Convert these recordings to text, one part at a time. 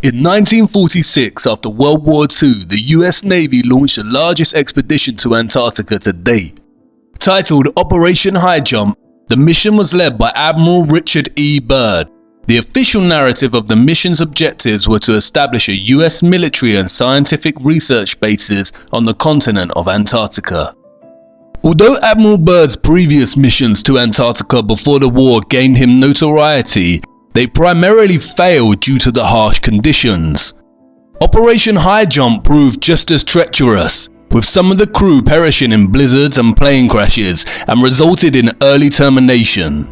In 1946, after World War II, the US Navy launched the largest expedition to Antarctica to date. Titled Operation High Jump, the mission was led by Admiral Richard E. Byrd. The official narrative of the mission's objectives were to establish a US military and scientific research bases on the continent of Antarctica. Although Admiral Byrd's previous missions to Antarctica before the war gained him notoriety, they primarily failed due to the harsh conditions. Operation High Jump proved just as treacherous, with some of the crew perishing in blizzards and plane crashes, and resulted in early termination.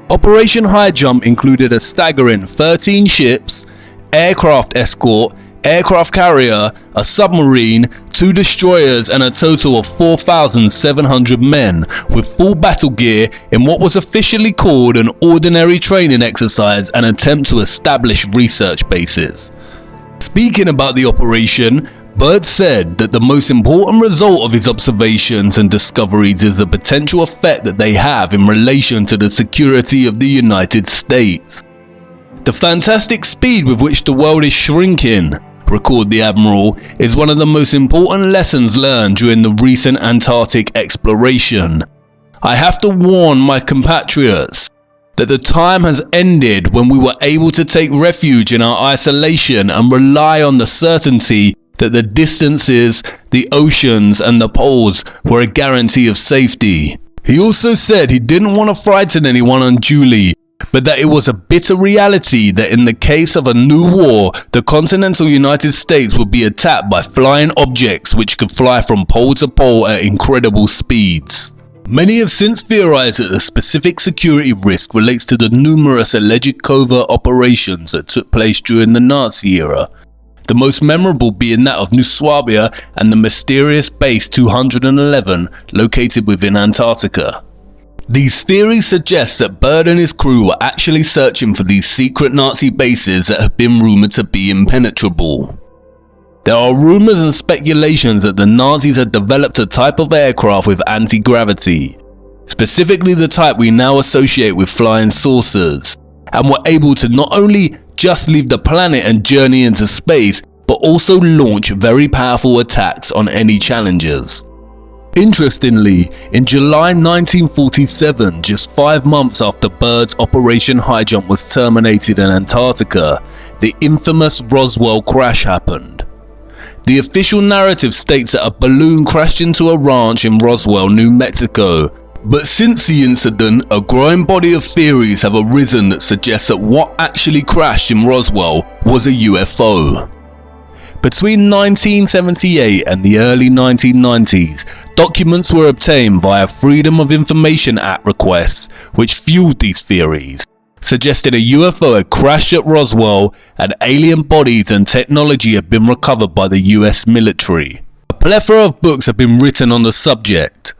Operation High Jump included a staggering 13 ships, aircraft escort, aircraft carrier, a submarine, 2 destroyers and a total of 4,700 men with full battle gear in what was officially called an ordinary training exercise and attempt to establish research bases. Speaking about the operation, Byrd said that the most important result of his observations and discoveries is the potential effect that they have in relation to the security of the United States. The fantastic speed with which the world is shrinking, recorded the Admiral, is one of the most important lessons learned during the recent Antarctic exploration. I have to warn my compatriots that the time has ended when we were able to take refuge in our isolation and rely on the certainty that the distances, the oceans and the poles were a guarantee of safety. He also said he didn't want to frighten anyone unduly, but that it was a bitter reality that in the case of a new war, the continental United States would be attacked by flying objects which could fly from pole to pole at incredible speeds. Many have since theorized that the specific security risk relates to the numerous alleged covert operations that took place during the Nazi era, the most memorable being that of New Swabia and the mysterious Base 211 located within Antarctica. These theories suggest that Byrd and his crew were actually searching for these secret Nazi bases that have been rumored to be impenetrable. There are rumors and speculations that the Nazis had developed a type of aircraft with anti-gravity, specifically the type we now associate with flying saucers, and were able to not only just leave the planet and journey into space, but also launch very powerful attacks on any challengers. Interestingly, in July 1947, just 5 months after Byrd's Operation High Jump was terminated in Antarctica, the infamous Roswell crash happened. The official narrative states that a balloon crashed into a ranch in Roswell, New Mexico, but since the incident, a growing body of theories have arisen that suggests that what actually crashed in Roswell was a UFO. Between 1978 and the early 1990s, documents were obtained via Freedom of Information Act requests which fueled these theories, suggesting a UFO had crashed at Roswell and alien bodies and technology had been recovered by the US military. A plethora of books have been written on the subject.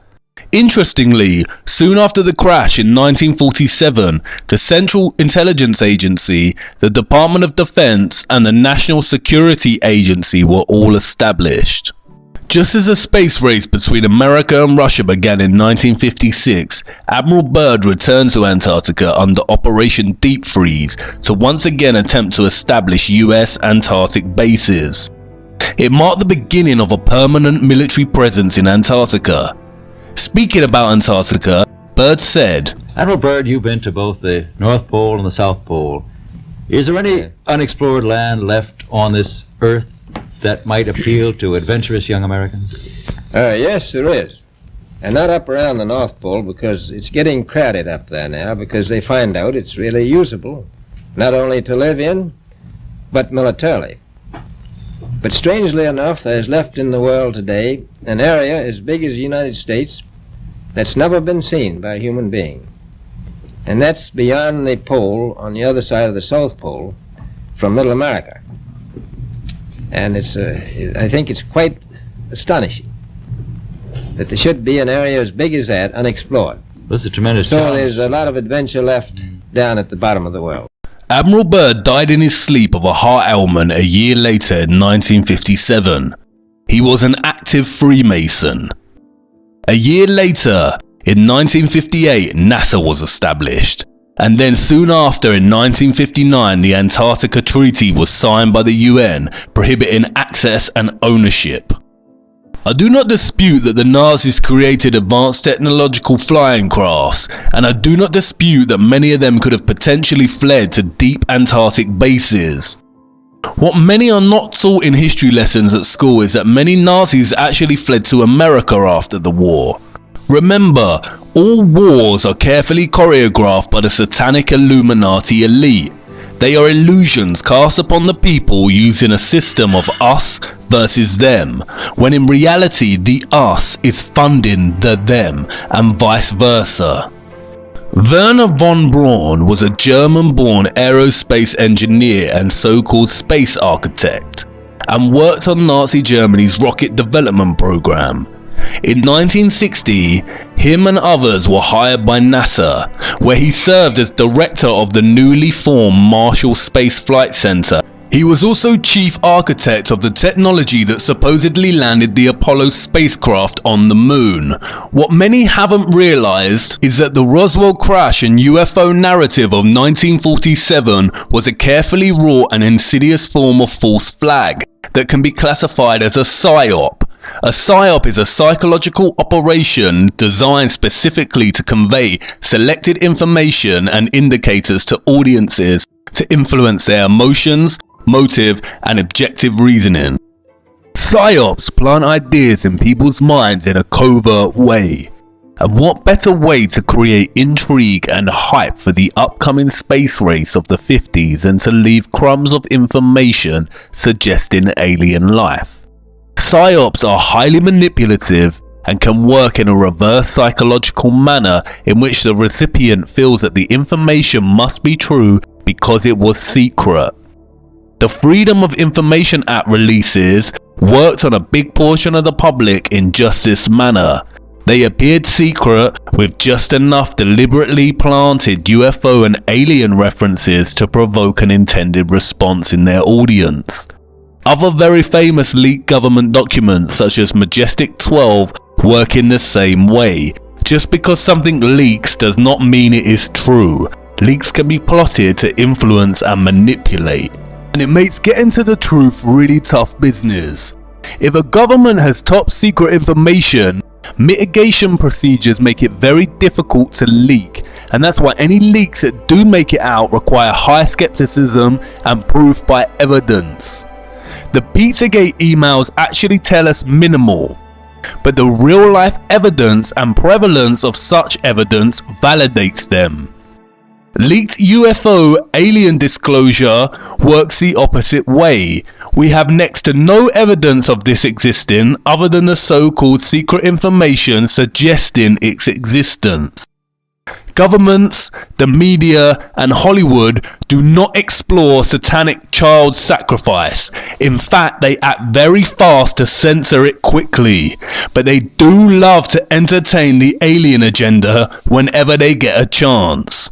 Interestingly, soon after the crash in 1947, the Central Intelligence Agency, the Department of Defense and the National Security Agency were all established. Just as a space race between America and Russia began in 1956, Admiral Byrd returned to Antarctica under Operation Deep Freeze to once again attempt to establish US Antarctic bases. It marked the beginning of a permanent military presence in Antarctica. Speaking about Antarctica, Byrd said, Admiral Byrd, you've been to both the North Pole and the South Pole. Is there any unexplored land left on this Earth that might appeal to adventurous young Americans? Yes, there is. And not up around the North Pole, because it's getting crowded up there now, because they find out it's really usable, not only to live in, but militarily. But strangely enough, there's left in the world today an area as big as the United States that's never been seen by a human being. And that's beyond the pole on the other side of the South Pole from Middle America. And I think it's quite astonishing that there should be an area as big as that unexplored. That's a tremendous So challenge. there's a lot of adventure left down at the bottom of the world. Admiral Byrd died in his sleep of a heart ailment a year later in 1957. He was an active Freemason. A year later, in 1958, NASA was established. And then soon after, in 1959, the Antarctica Treaty was signed by the UN, prohibiting access and ownership. I do not dispute that the Nazis created advanced technological flying crafts, and I do not dispute that many of them could have potentially fled to deep Antarctic bases. What many are not taught in history lessons at school is that many Nazis actually fled to America after the war. Remember, all wars are carefully choreographed by the satanic Illuminati elite. They are illusions cast upon the people using a system of us versus them, when in reality the us is funding the them, and vice versa. Werner von Braun was a German-born aerospace engineer and so-called space architect, and worked on Nazi Germany's rocket development program. In 1960, him and others were hired by NASA, where he served as director of the newly formed Marshall Space Flight Center. He was also chief architect of the technology that supposedly landed the Apollo spacecraft on the moon. What many haven't realized is that the Roswell crash and UFO narrative of 1947 was a carefully wrought and insidious form of false flag that can be classified as a PSYOP. A PSYOP is a psychological operation designed specifically to convey selected information and indicators to audiences to influence their emotions, motive, and objective reasoning. PSYOPs plant ideas in people's minds in a covert way. And what better way to create intrigue and hype for the upcoming space race of the 50s than to leave crumbs of information suggesting alien life? PSYOPs are highly manipulative and can work in a reverse psychological manner in which the recipient feels that the information must be true because it was secret. The Freedom of Information Act releases worked on a big portion of the public in just this manner. They appeared secret with just enough deliberately planted UFO and alien references to provoke an intended response in their audience. Other very famous leaked government documents such as Majestic 12 work in the same way. Just because something leaks does not mean it is true. Leaks can be plotted to influence and manipulate. And it makes getting to the truth really tough business. If a government has top secret information, mitigation procedures make it very difficult to leak, and that's why any leaks that do make it out require high skepticism and proof by evidence. The Pizzagate emails actually tell us minimal, but the real life evidence and prevalence of such evidence validates them. Leaked UFO alien disclosure works the opposite way. We have next to no evidence of this existing other than the so-called secret information suggesting its existence. Governments, the media, and Hollywood do not explore satanic child sacrifice. In fact, they act very fast to censor it quickly. But they do love to entertain the alien agenda whenever they get a chance.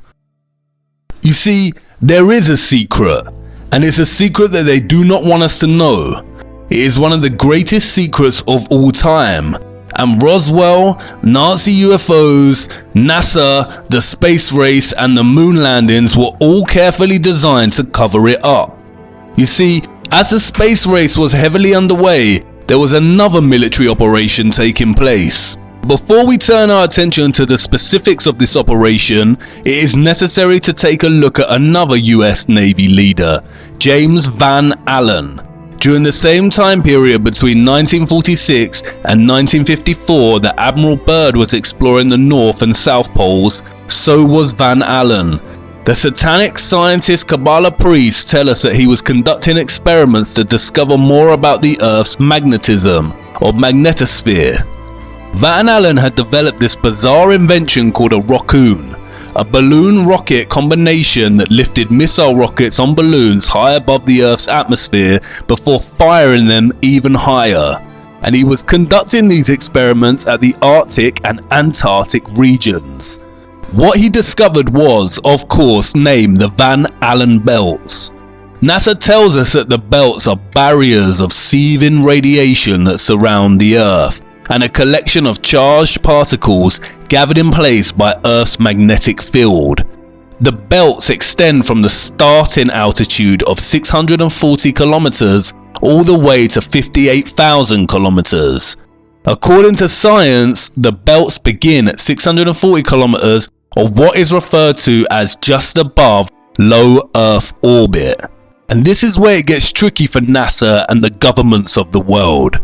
You see, there is a secret, and it's a secret that they do not want us to know. It is one of the greatest secrets of all time. And Roswell, Nazi UFOs, NASA, the space race, and the moon landings were all carefully designed to cover it up. You see, as the space race was heavily underway, there was another military operation taking place. Before we turn our attention to the specifics of this operation, it is necessary to take a look at another US Navy leader, James Van Allen. During the same time period between 1946 and 1954 that Admiral Byrd was exploring the North and South Poles, so was Van Allen. The satanic scientist Kabbalah priests tell us that he was conducting experiments to discover more about the Earth's magnetism, or magnetosphere. Van Allen had developed this bizarre invention called a rockoon, a balloon rocket combination that lifted missile rockets on balloons high above the Earth's atmosphere before firing them even higher. And he was conducting these experiments at the Arctic and Antarctic regions. What he discovered was, of course, named the Van Allen belts. NASA tells us that the belts are barriers of seething radiation that surround the Earth, and a collection of charged particles gathered in place by Earth's magnetic field. The belts extend from the starting altitude of 640 kilometers all the way to 58,000 kilometers. According to science, the belts begin at 640 kilometers, or what is referred to as just above low Earth orbit. And this is where it gets tricky for NASA and the governments of the world.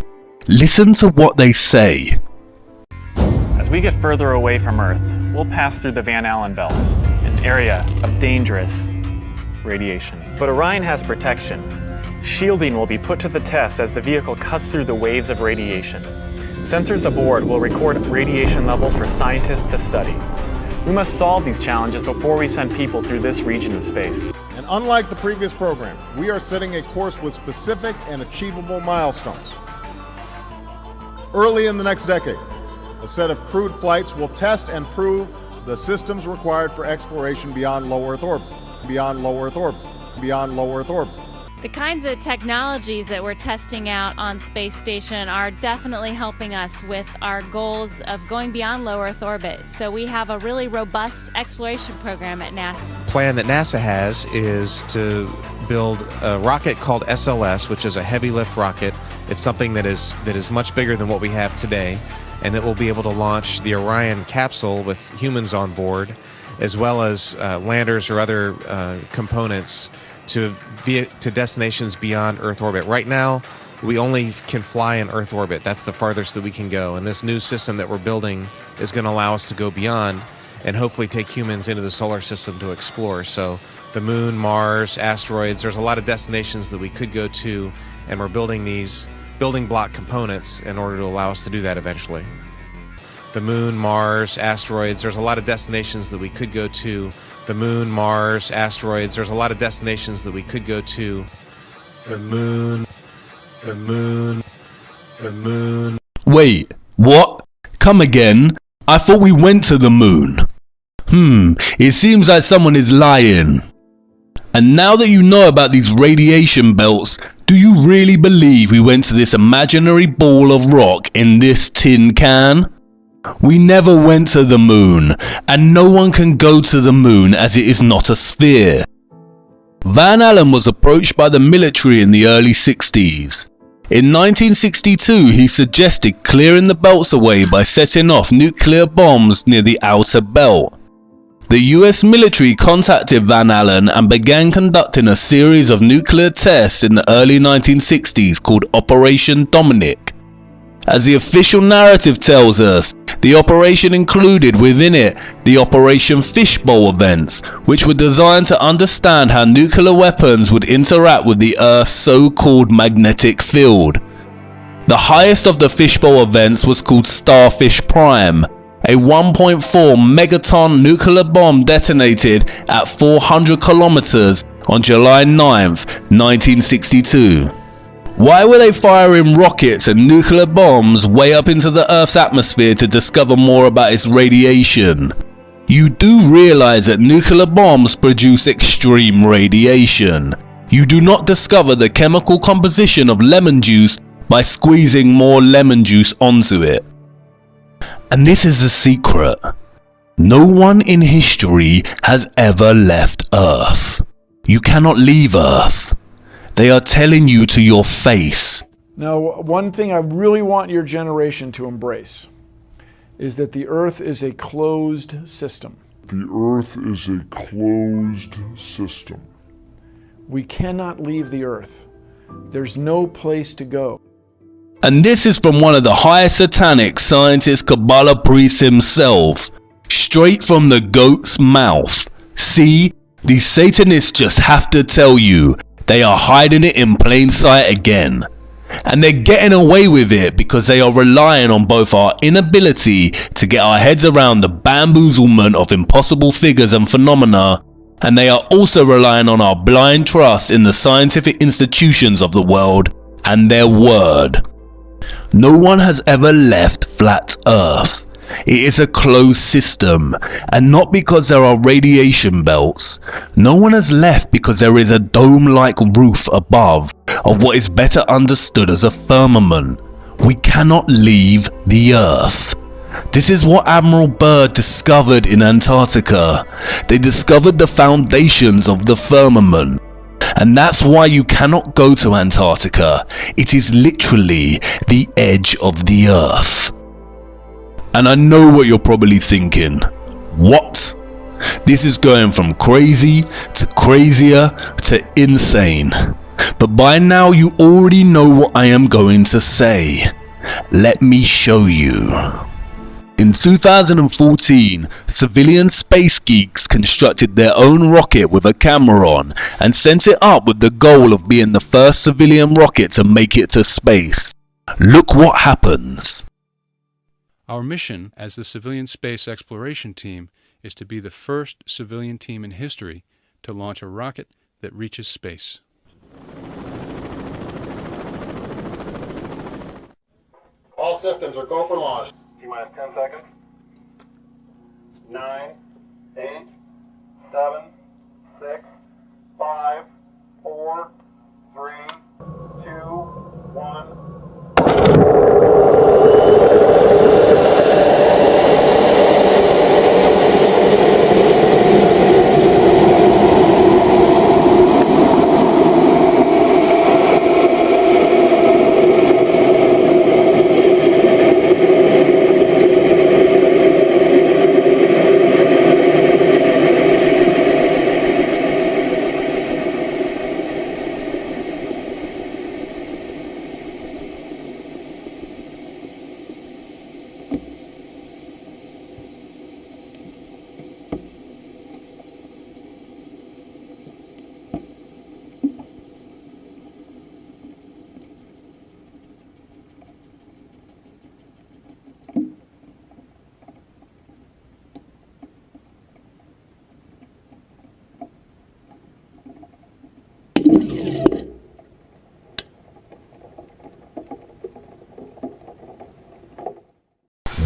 Listen to what they say. As we get further away from Earth, we'll pass through the Van Allen belts, an area of dangerous radiation. But Orion has protection. Shielding will be put to the test as the vehicle cuts through the waves of radiation. Sensors aboard will record radiation levels for scientists to study. We must solve these challenges before we send people through this region of space. And unlike the previous program, we are setting a course with specific and achievable milestones. Early in the next decade, a set of crewed flights will test and prove the systems required for exploration beyond low Earth orbit, beyond low Earth orbit, beyond low Earth orbit. The kinds of technologies that we're testing out on Space Station are definitely helping us with our goals of going beyond low Earth orbit. So we have a really robust exploration program at NASA. The plan that NASA has is to build a rocket called SLS, which is a heavy lift rocket. It's something that is much bigger than what we have today, and it will be able to launch the Orion capsule with humans on board, as well as landers or other components to destinations beyond Earth orbit. Right now, we only can fly in Earth orbit. That's the farthest that we can go. And this new system that we're building is going to allow us to go beyond and hopefully take humans into the solar system to explore. So the moon, Mars, asteroids, there's a lot of destinations that we could go to, and we're building these building block components in order to allow us to do that eventually. The moon, Mars, asteroids, there's a lot of destinations that we could go to. The moon, Mars, asteroids, there's a lot of destinations that we could go to. The moon, the moon, the moon. Wait, what? Come again? I thought we went to the moon. It seems like someone is lying. And now that you know about these radiation belts, do you really believe we went to this imaginary ball of rock in this tin can? We never went to the moon, and no one can go to the moon as it is not a sphere. Van Allen was approached by the military in the early 60s. In 1962, he suggested clearing the belts away by setting off nuclear bombs near the outer belt. The US military contacted Van Allen and began conducting a series of nuclear tests in the early 1960s called Operation Dominic. As the official narrative tells us, the operation included within it the Operation Fishbowl events, which were designed to understand how nuclear weapons would interact with the Earth's so-called magnetic field. The highest of the Fishbowl events was called Starfish Prime, a 1.4 megaton nuclear bomb detonated at 400 kilometers on July 9th, 1962. Why were they firing rockets and nuclear bombs way up into the Earth's atmosphere to discover more about its radiation? You do realize that nuclear bombs produce extreme radiation. You do not discover the chemical composition of lemon juice by squeezing more lemon juice onto it. And this is the secret. No one in history has ever left Earth. You cannot leave Earth. They are telling you to your face. Now, one thing I really want your generation to embrace is that the Earth is a closed system. The Earth is a closed system. We cannot leave the Earth. There's no place to go. And this is from one of the highest satanic scientist Kabbalah priests himself, straight from the goat's mouth. See, these Satanists just have to tell you, they are hiding it in plain sight again. And they're getting away with it because they are relying on both our inability to get our heads around the bamboozlement of impossible figures and phenomena, and they are also relying on our blind trust in the scientific institutions of the world and their word. No one has ever left flat Earth. It is a closed system, and not because there are radiation belts. No one has left because there is a dome-like roof above of what is better understood as a firmament. We cannot leave the Earth. This is what Admiral Byrd discovered in Antarctica. They discovered the foundations of the firmament. And that's why you cannot go to Antarctica. It is literally the edge of the Earth. And I know what you're probably thinking. What? This is going from crazy to crazier to insane. But by now you already know what I am going to say. Let me show you. In 2014, civilian space geeks constructed their own rocket with a camera on and sent it up with the goal of being the first civilian rocket to make it to space. Look what happens. Our mission as the Civilian Space Exploration Team is to be the first civilian team in history to launch a rocket that reaches space. All systems are go for launch. T-minus 10 seconds. 9, 8, 7, 6, 5, 4, 3, 2, 1.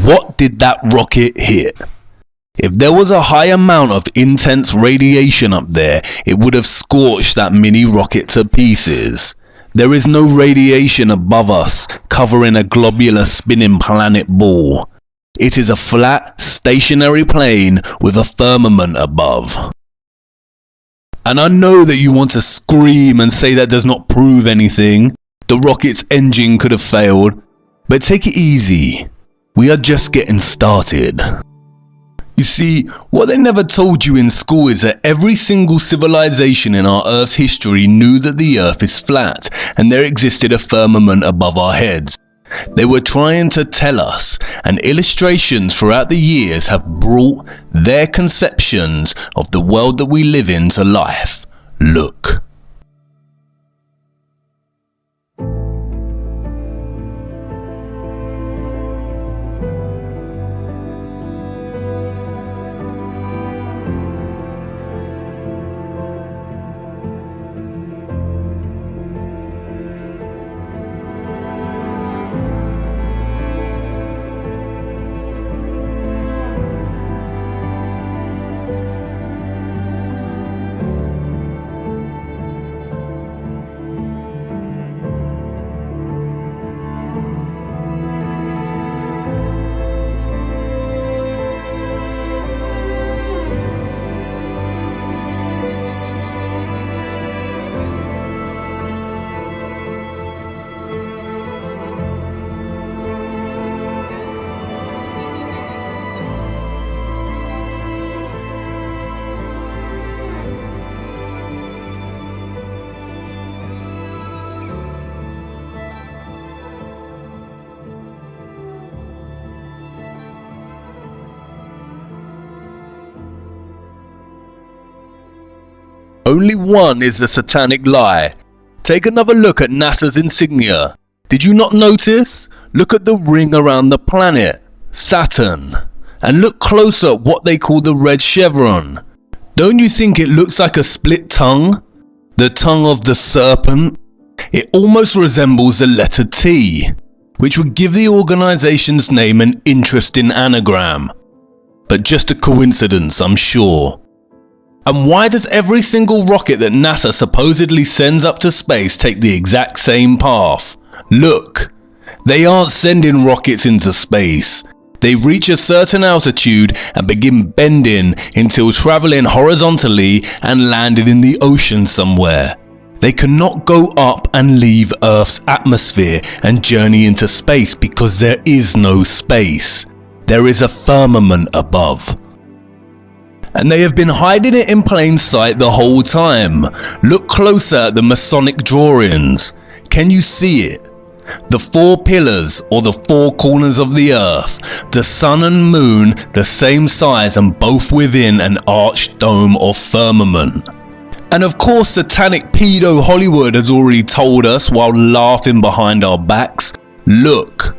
What did that rocket hit? If there was a high amount of intense radiation up there, it would have scorched that mini rocket to pieces. There is no radiation above us covering a globular spinning planet ball. It is a flat, stationary plane with a firmament above. And I know that you want to scream and say that does not prove anything. The rocket's engine could have failed. But take it easy. We are just getting started. You see, what they never told you in school is that every single civilization in our Earth's history knew that the Earth is flat and there existed a firmament above our heads. They were trying to tell us, and illustrations throughout the years have brought their conceptions of the world that we live in to life. Look. Only one is the satanic lie. Take another look at NASA's insignia. Did you not notice? Look at the ring around the planet, Saturn. And look closer at what they call the red chevron. Don't you think it looks like a split tongue? The tongue of the serpent? It almost resembles the letter T, which would give the organization's name an interesting anagram. But just a coincidence, I'm sure. And why does every single rocket that NASA supposedly sends up to space take the exact same path? Look, they aren't sending rockets into space. They reach a certain altitude and begin bending until traveling horizontally and landed in the ocean somewhere. They cannot go up and leave Earth's atmosphere and journey into space because there is no space. There is a firmament above. And they have been hiding it in plain sight the whole time. Look closer at the Masonic drawings. Can you see it? The four pillars, or the four corners of the earth, the sun and moon the same size and both within an arched dome or firmament. And of course satanic pedo Hollywood has already told us while laughing behind our backs, look.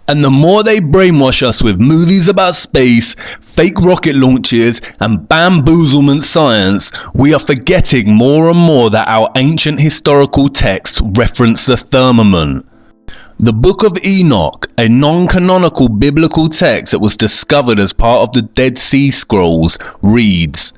And the more they brainwash us with movies about space, fake rocket launches and bamboozlement science, we are forgetting more and more that our ancient historical texts reference the firmament. The Book of Enoch, a non-canonical biblical text that was discovered as part of the Dead Sea Scrolls, reads,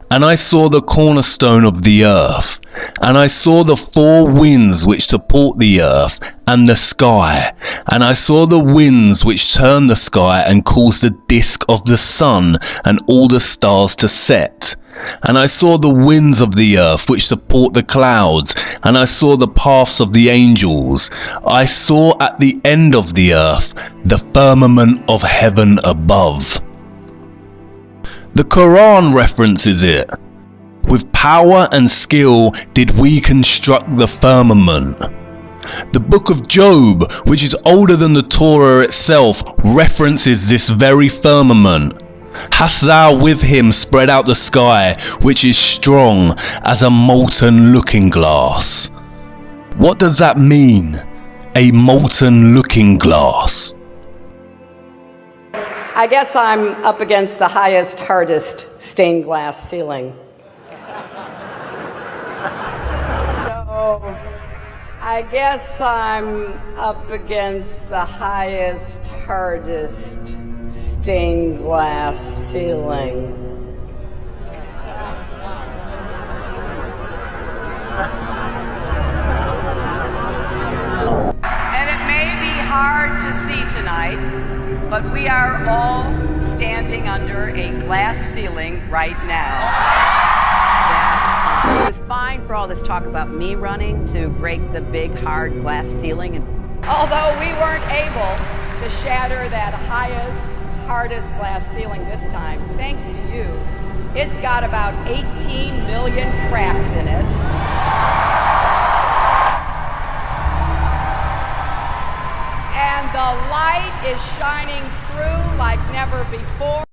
"And I saw the cornerstone of the earth, and I saw the four winds which support the earth and the sky, and I saw the winds which turn the sky and cause the disk of the sun and all the stars to set. And I saw the winds of the earth which support the clouds, and I saw the paths of the angels. I saw at the end of the earth the firmament of heaven above." The Quran references it. "With power and skill did we construct the firmament." The Book of Job, which is older than the Torah itself, references this very firmament. "Hast thou with him spread out the sky, which is strong as a molten looking glass?" What does that mean? A molten looking glass. I guess I'm up against the highest, hardest stained glass ceiling. So I guess I'm up against the highest, hardest stained glass ceiling. And it may be hard to see tonight, but we are all standing under a glass ceiling right now. It was fine for all this talk about me running to break the big, hard glass ceiling. And although we weren't able to shatter that highest, hardest glass ceiling this time, thanks to you, it's got about 18 million cracks in it. And the light is shining through like never before.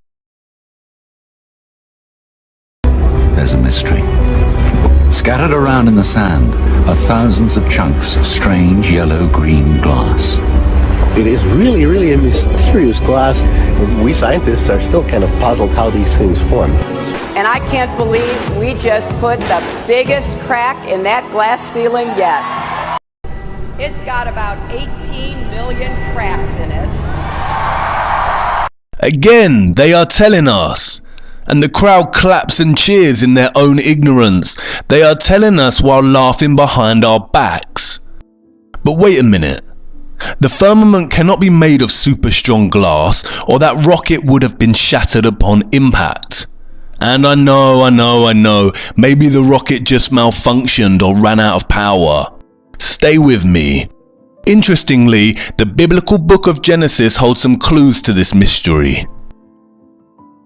There's a mystery. Scattered around in the sand are thousands of chunks of strange yellow-green glass. It is really, really a mysterious glass. We scientists are still kind of puzzled how these things form. And I can't believe we just put the biggest crack in that glass ceiling yet. It's got about 18 million cracks in it. Again, they are telling us. And the crowd claps and cheers in their own ignorance. They are telling us while laughing behind our backs. But wait a minute. The firmament cannot be made of super strong glass, or that rocket would have been shattered upon impact. And I know, maybe the rocket just malfunctioned or ran out of power. Stay with me. Interestingly, the biblical book of Genesis holds some clues to this mystery.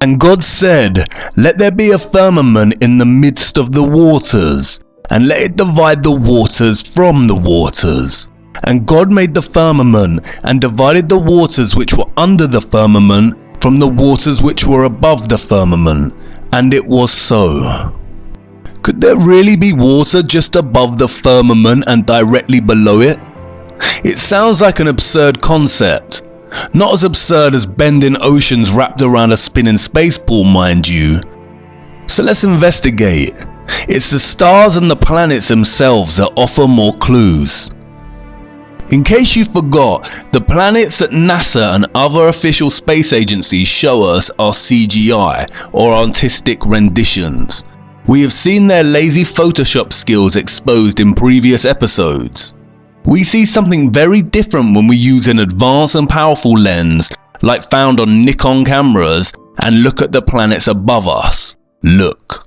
And God said, "Let there be a firmament in the midst of the waters, and let it divide the waters from the waters." And God made the firmament, and divided the waters which were under the firmament from the waters which were above the firmament. And it was so. Could there really be water just above the firmament and directly below it? It sounds like an absurd concept. Not as absurd as bending oceans wrapped around a spinning space ball, mind you. So let's investigate. It's the stars and the planets themselves that offer more clues. In case you forgot, the planets that NASA and other official space agencies show us are CGI, or artistic renditions. We have seen their lazy Photoshop skills exposed in previous episodes. We see something very different when we use an advanced and powerful lens, like found on Nikon cameras, and look at the planets above us. Look.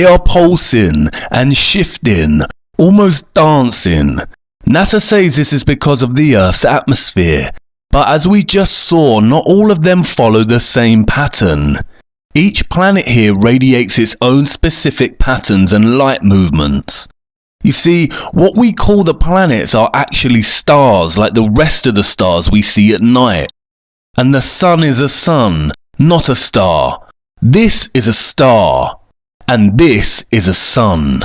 They are pulsing and shifting, almost dancing. NASA says this is because of the Earth's atmosphere, but as we just saw, not all of them follow the same pattern. Each planet here radiates its own specific patterns and light movements. You see, what we call the planets are actually stars like the rest of the stars we see at night. And the sun is a sun, not a star. This is a star, and this is a sun.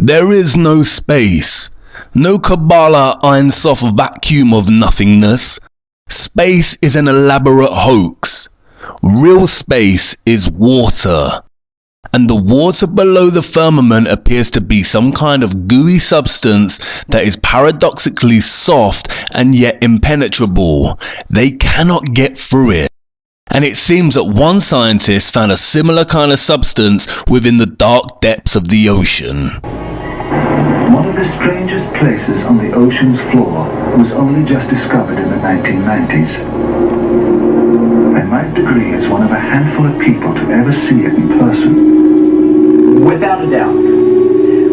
There is no space. No Kabbalah Ein Sof vacuum of nothingness. Space is an elaborate hoax. Real space is water. And the water below the firmament appears to be some kind of gooey substance that is paradoxically soft and yet impenetrable. They cannot get through it. And it seems that one scientist found a similar kind of substance within the dark depths of the ocean. One of the strangest places on the ocean's floor was only just discovered in the 1990s. I might agree it's one of a handful of people to ever see it in person. Without a doubt,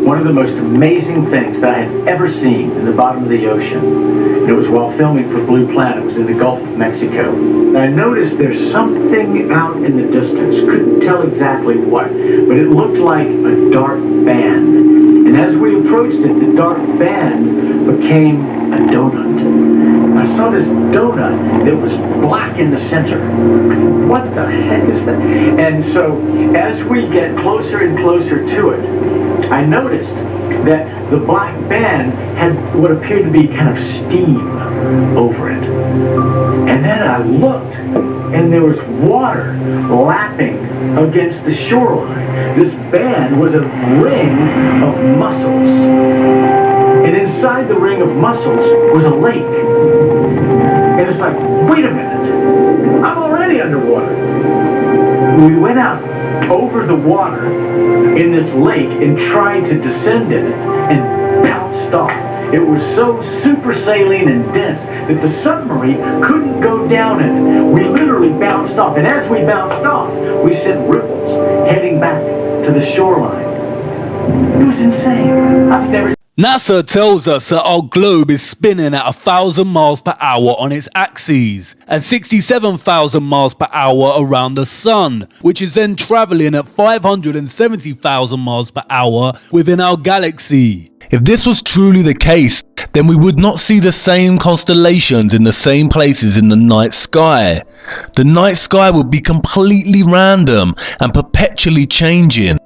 one of the most amazing things that I had ever seen in the bottom of the ocean, and it was while filming for Blue Planet, it was in the Gulf of Mexico. And I noticed there's something out in the distance, couldn't tell exactly what, but it looked like a dark band. And as we approached it, the dark band became a donut. I saw this donut that was black in the center. What the heck is that? And so as we get closer and closer to it, I noticed that the black band had what appeared to be kind of steam over it. And then I looked, and there was water lapping against the shoreline. This band was a ring of mussels. And inside the ring of mussels was a lake. And it's like, wait a minute, I'm already underwater. We went out over the water in this lake and tried to descend in it and bounced off. It was so super saline and dense that the submarine couldn't go down in it. We literally bounced off, and as we bounced off, we sent ripples heading back to the shoreline. It was insane. I've never... NASA tells us that our globe is spinning at 1,000 miles per hour on its axes and 67,000 miles per hour around the sun, which is then traveling at 570,000 miles per hour within our galaxy. If this was truly the case, then we would not see the same constellations in the same places in the night sky. The night sky would be completely random and perpetually changing.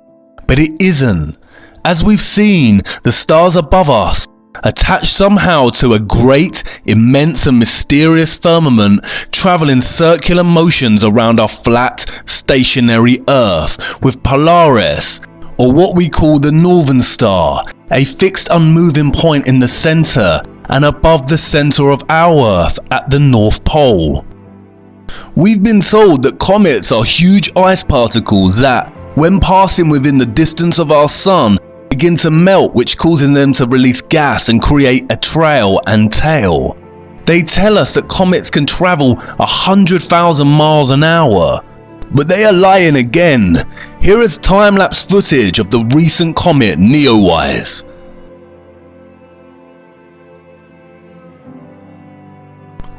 But it isn't. As we've seen, the stars above us, attached somehow to a great, immense and mysterious firmament, travel in circular motions around our flat, stationary Earth, with Polaris, or what we call the Northern Star, a fixed unmoving point in the center and above the center of our Earth at the North Pole. We've been told that comets are huge ice particles that, when passing within the distance of our Sun, begin to melt, which causes them to release gas and create a trail and tail. They tell us that comets can travel 100,000 miles an hour. But they are lying again. Here is time-lapse footage of the recent comet Neowise.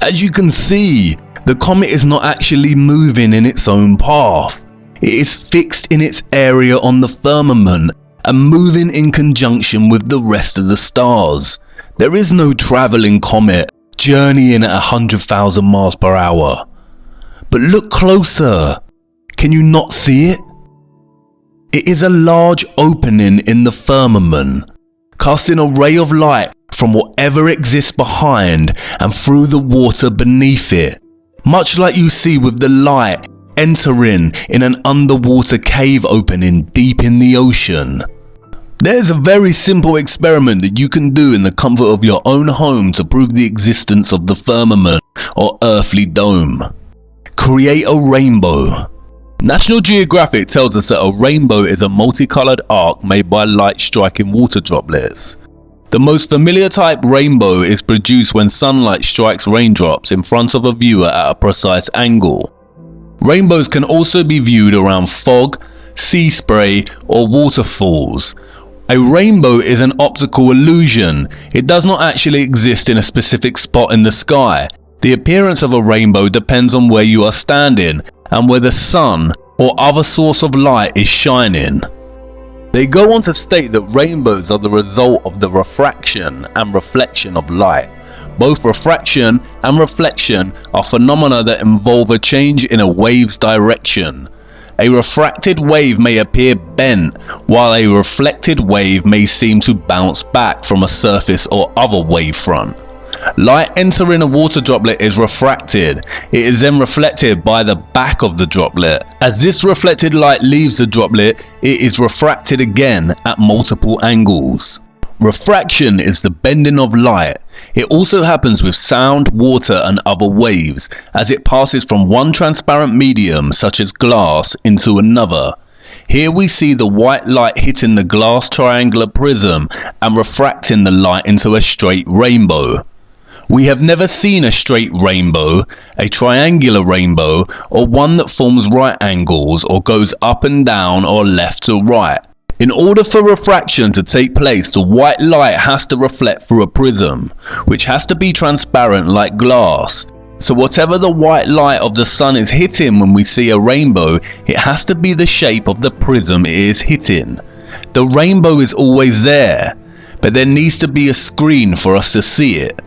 As you can see, the comet is not actually moving in its own path. It is fixed in its area on the firmament and moving in conjunction with the rest of the stars. There is no travelling comet journeying at 100,000 miles per hour. But look closer. Can you not see it? It is a large opening in the firmament, casting a ray of light from whatever exists behind and through the water beneath it, much like you see with the light entering in an underwater cave opening deep in the ocean. There's a very simple experiment that you can do in the comfort of your own home to prove the existence of the firmament or earthly dome. Create a rainbow. National Geographic tells us that a rainbow is a multicolored arc made by light striking water droplets. The most familiar type rainbow is produced when sunlight strikes raindrops in front of a viewer at a precise angle. Rainbows can also be viewed around fog, sea spray, or waterfalls. A rainbow is an optical illusion. It does not actually exist in a specific spot in the sky. The appearance of a rainbow depends on where you are standing and where the sun or other source of light is shining. They go on to state that rainbows are the result of the refraction and reflection of light. Both refraction and reflection are phenomena that involve a change in a wave's direction. A refracted wave may appear bent, while a reflected wave may seem to bounce back from a surface or other wavefront. Light entering a water droplet is refracted. It is then reflected by the back of the droplet. As this reflected light leaves the droplet, it is refracted again at multiple angles. Refraction is the bending of light. It also happens with sound, water and other waves, as it passes from one transparent medium, such as glass, into another. Here we see the white light hitting the glass triangular prism and refracting the light into a straight rainbow. We have never seen a straight rainbow, a triangular rainbow, or one that forms right angles or goes up and down or left to right. In order for refraction to take place, the white light has to reflect through a prism, which has to be transparent like glass. So whatever the white light of the sun is hitting when we see a rainbow, it has to be the shape of the prism it is hitting. The rainbow is always there, but there needs to be a screen for us to see it.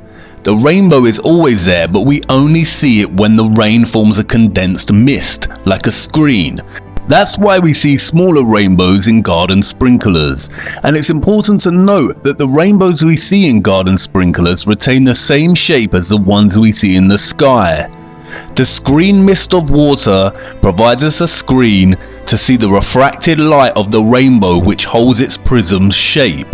The rainbow is always there, but we only see it when the rain forms a condensed mist, like a screen. That's why we see smaller rainbows in garden sprinklers, and it's important to note that the rainbows we see in garden sprinklers retain the same shape as the ones we see in the sky. The screen mist of water provides us a screen to see the refracted light of the rainbow, which holds its prism's shape,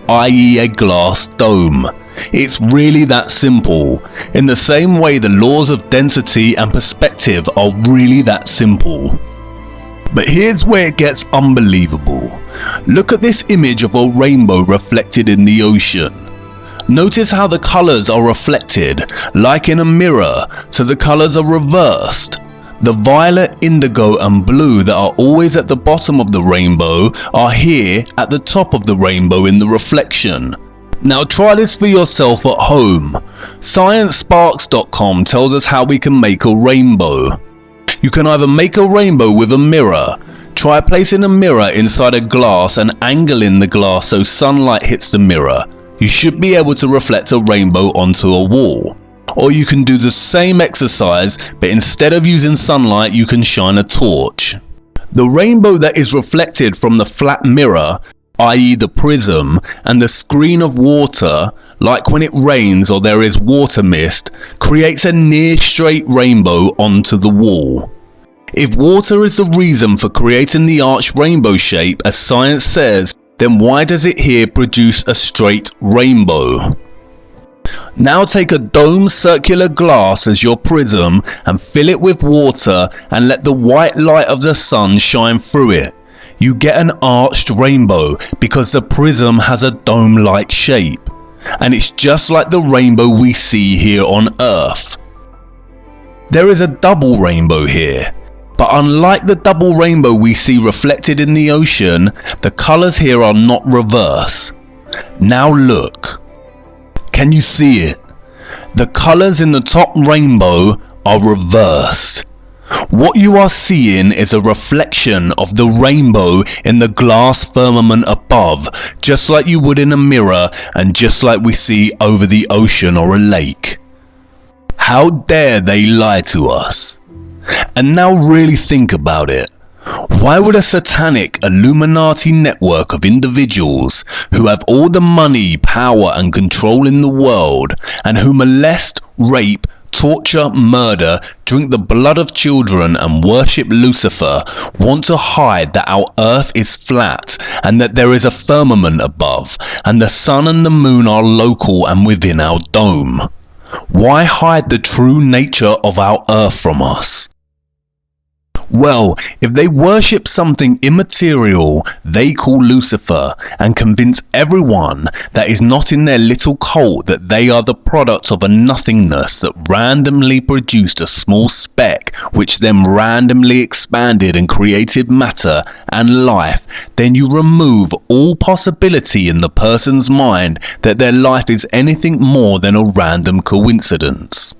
i.e. a glass dome. It's really that simple. In the same way the laws of density and perspective are really that simple. But here's where it gets unbelievable. Look at this image of a rainbow reflected in the ocean. Notice how the colors are reflected, like in a mirror, so the colors are reversed. The violet, indigo and blue that are always at the bottom of the rainbow are here at the top of the rainbow in the reflection. Now try this for yourself at home. ScienceSparks.com tells us how we can make a rainbow. You can either make a rainbow with a mirror. Try placing a mirror inside a glass and angling the glass so sunlight hits the mirror. You should be able to reflect a rainbow onto a wall. Or you can do the same exercise, but instead of using sunlight you can shine a torch. The rainbow that is reflected from the flat mirror, i.e. the prism, and the screen of water, like when it rains or there is water mist, creates a near straight rainbow onto the wall. If water is the reason for creating the arched rainbow shape, as science says, then why does it here produce a straight rainbow? Now take a dome circular glass as your prism and fill it with water and let the white light of the sun shine through it. You get an arched rainbow because the prism has a dome-like shape. And it's just like the rainbow we see here on Earth. There is a double rainbow here, but unlike the double rainbow we see reflected in the ocean, the colors here are not reverse. Now look. Can you see it? The colors in the top rainbow are reversed. What you are seeing is a reflection of the rainbow in the glass firmament above, just like you would in a mirror and just like we see over the ocean or a lake. How dare they lie to us? And now really think about it. Why would a satanic Illuminati network of individuals who have all the money, power and control in the world, and who molest, rape, torture, murder, drink the blood of children and worship Lucifer, want to hide that our earth is flat and that there is a firmament above and the sun and the moon are local and within our dome? Why hide the true nature of our earth from us? Well, if they worship something immaterial they call Lucifer and convince everyone that is not in their little cult that they are the product of a nothingness that randomly produced a small speck which then randomly expanded and created matter and life, then you remove all possibility in the person's mind that their life is anything more than a random coincidence.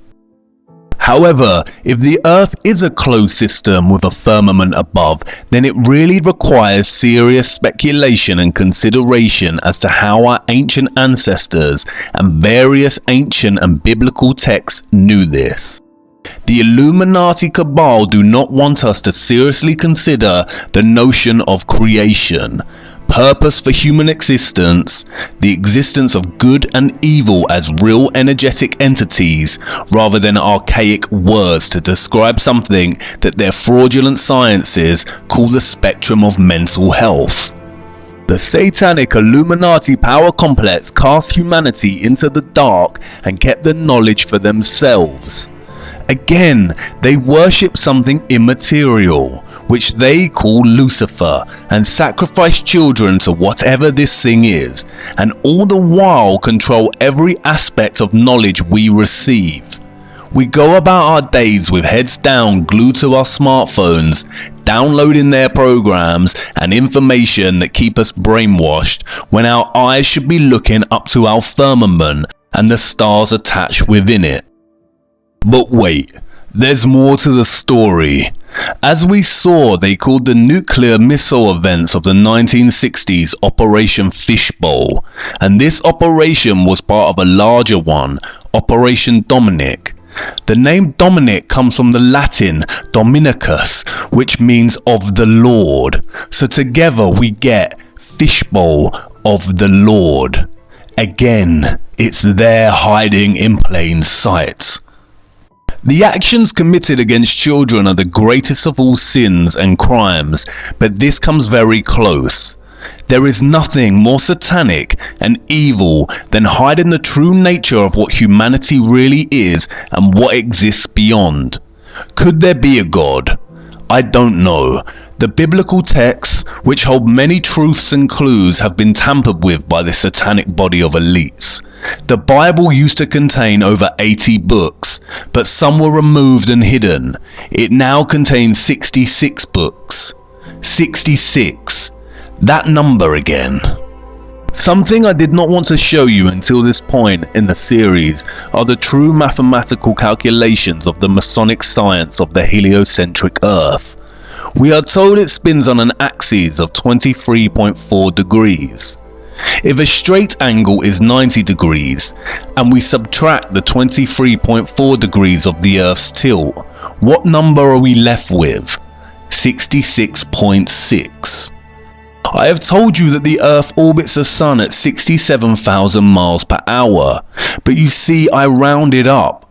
However, if the earth is a closed system with a firmament above, then it really requires serious speculation and consideration as to how our ancient ancestors and various ancient and biblical texts knew this. The Illuminati cabal do not want us to seriously consider the notion of creation, purpose for human existence, the existence of good and evil as real energetic entities rather than archaic words to describe something that their fraudulent sciences call the spectrum of mental health. The satanic Illuminati power complex cast humanity into the dark and kept the knowledge for themselves. Again, they worship something immaterial, which they call Lucifer, and sacrifice children to whatever this thing is, and all the while control every aspect of knowledge we receive. We go about our days with heads down, glued to our smartphones, downloading their programs and information that keep us brainwashed, when our eyes should be looking up to our firmament and the stars attached within it. But wait, there's more to the story. As we saw, they called the nuclear missile events of the 1960s Operation Fishbowl, and this operation was part of a larger one, Operation Dominic. The name Dominic comes from the Latin Dominicus, which means of the Lord. So together we get Fishbowl of the Lord. Again, it's there hiding in plain sight. The actions committed against children are the greatest of all sins and crimes, but this comes very close. There is nothing more satanic and evil than hiding the true nature of what humanity really is and what exists beyond. Could there be a God? I don't know. The biblical texts, which hold many truths and clues, have been tampered with by the satanic body of elites. The Bible used to contain over 80 books, but some were removed and hidden. It now contains 66 books. 66. That number again. Something I did not want to show you until this point in the series are the true mathematical calculations of the Masonic science of the heliocentric Earth. We are told it spins on an axis of 23.4 degrees. If a straight angle is 90 degrees and we subtract the 23.4 degrees of the Earth's tilt, what number are we left with? 66.6. I have told you that the Earth orbits the Sun at 67,000 miles per hour, but you see I rounded up.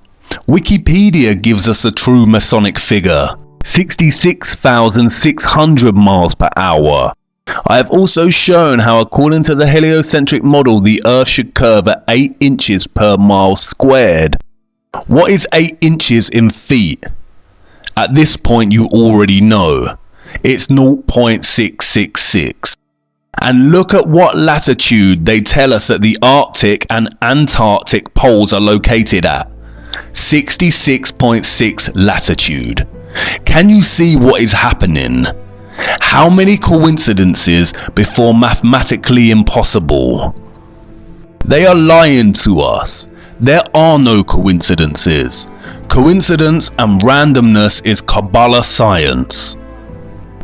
Wikipedia gives us a true Masonic figure, 66,600 miles per hour. I have also shown how according to the heliocentric model the Earth should curve at 8 inches per mile squared. What is 8 inches in feet? At this point you already know. It's 0.666. And look at what latitude they tell us that the Arctic and Antarctic poles are located at. 66.6 latitude. Can you see what is happening? How many coincidences before mathematically impossible? They are lying to us. There are no coincidences. Coincidence and randomness is Kabbalah science.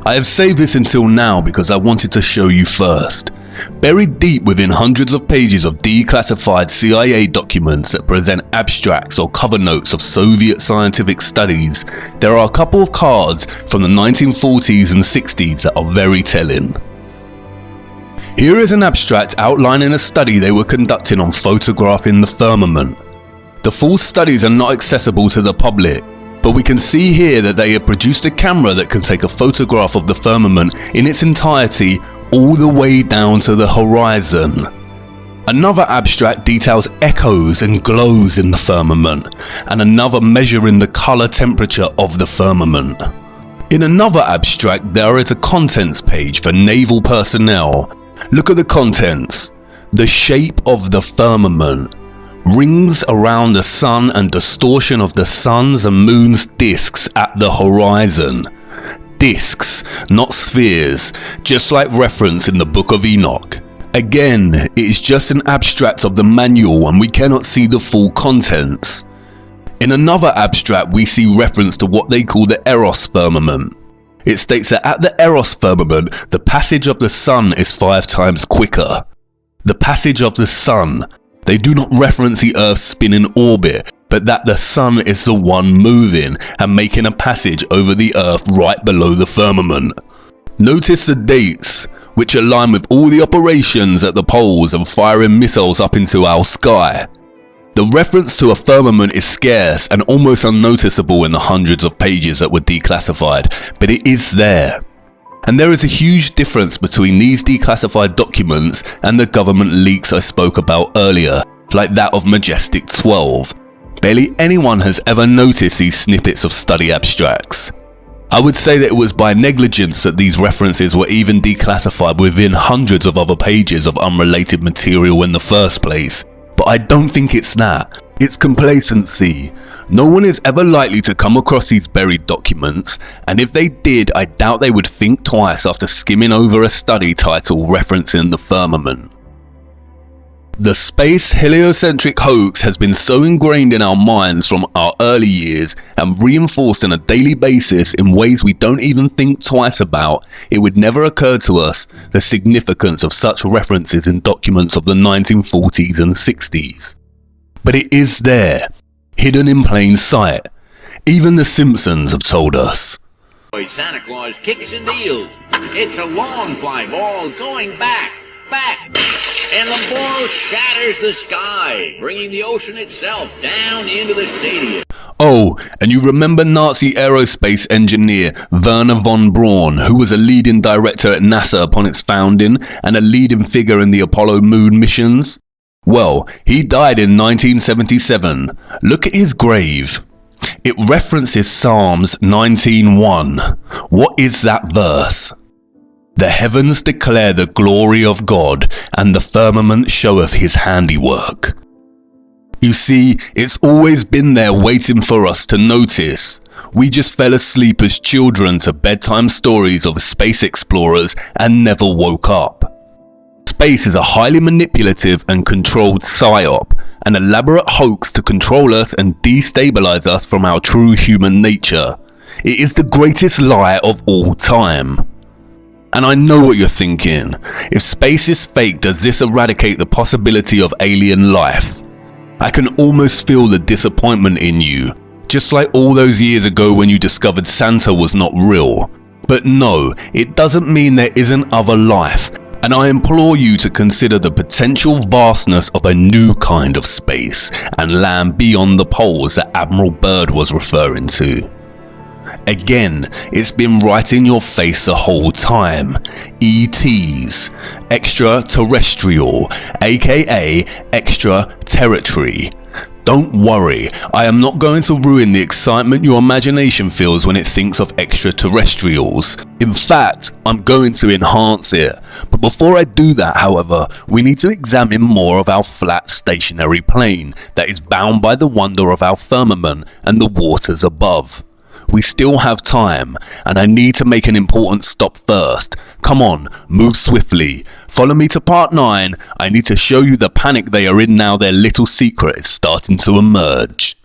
I have saved this until now because I wanted to show you first. Buried deep within hundreds of pages of declassified CIA documents that present abstracts or cover notes of Soviet scientific studies, there are a couple of cards from the 1940s and 60s that are very telling. Here is an abstract outlining a study they were conducting on photographing the firmament. The full studies are not accessible to the public, but we can see here that they have produced a camera that can take a photograph of the firmament in its entirety all the way down to the horizon. Another abstract details echoes and glows in the firmament, and another measuring the color temperature of the firmament. In another abstract there is a contents page for naval personnel. Look at the contents. The shape of the firmament. Rings around the sun and distortion of the sun's and moon's disks at the horizon. Disks, not spheres, just like reference in the Book of Enoch. Again, it is just an abstract of the manual and we cannot see the full contents. In another abstract we see reference to what they call the Eros firmament. It states that at the Eros firmament the passage of the sun is 5 times quicker. The passage of the sun. They do not reference the Earth's spin in orbit, but that the sun is the one moving and making a passage over the earth right below the firmament. Notice the dates, which align with all the operations at the poles and firing missiles up into our sky. The reference to a firmament is scarce and almost unnoticeable in the hundreds of pages that were declassified, but it is there. And there is a huge difference between these declassified documents and the government leaks I spoke about earlier, like that of Majestic 12. Barely anyone has ever noticed these snippets of study abstracts. I would say that it was by negligence that these references were even declassified within hundreds of other pages of unrelated material in the first place. But I don't think it's that. It's complacency. No one is ever likely to come across these buried documents, and if they did, I doubt they would think twice after skimming over a study title referencing the firmament. The space heliocentric hoax has been so ingrained in our minds from our early years and reinforced on a daily basis in ways we don't even think twice about, it would never occur to us the significance of such references in documents of the 1940s and 60s. But it is there, hidden in plain sight. Even the Simpsons have told us. Santa Claus kicks and deals. It's a long fly ball going back. And the ball shatters the sky, bringing the ocean itself down into the stadium. Oh, and you remember Nazi aerospace engineer Werner von Braun, who was a leading director at NASA upon its founding and a leading figure in the Apollo moon missions? Well, he died in 1977. Look at his grave. It references Psalms 19:1. What is that verse? The heavens declare the glory of God, and the firmament showeth his handiwork. You see, it's always been there waiting for us to notice. We just fell asleep as children to bedtime stories of space explorers and never woke up. Space is a highly manipulative and controlled psyop, an elaborate hoax to control us and destabilize us from our true human nature. It is the greatest lie of all time. And I know what you're thinking. If space is fake, does this eradicate the possibility of alien life? I can almost feel the disappointment in you, just like all those years ago when you discovered Santa was not real. But no, it doesn't mean there isn't other life, and I implore you to consider the potential vastness of a new kind of space and land beyond the poles that Admiral Byrd was referring to. Again, it's been right in your face the whole time. ETs, extraterrestrial, aka extraterritory. Don't worry, I am not going to ruin the excitement your imagination feels when it thinks of extraterrestrials. In fact, I'm going to enhance it. But before I do that, however, we need to examine more of our flat stationary plane that is bound by the wonder of our firmament and the waters above. We still have time, and I need to make an important stop first. Come on, move swiftly. Follow me to part 9. I need to show you the panic they are in now their little secret is starting to emerge.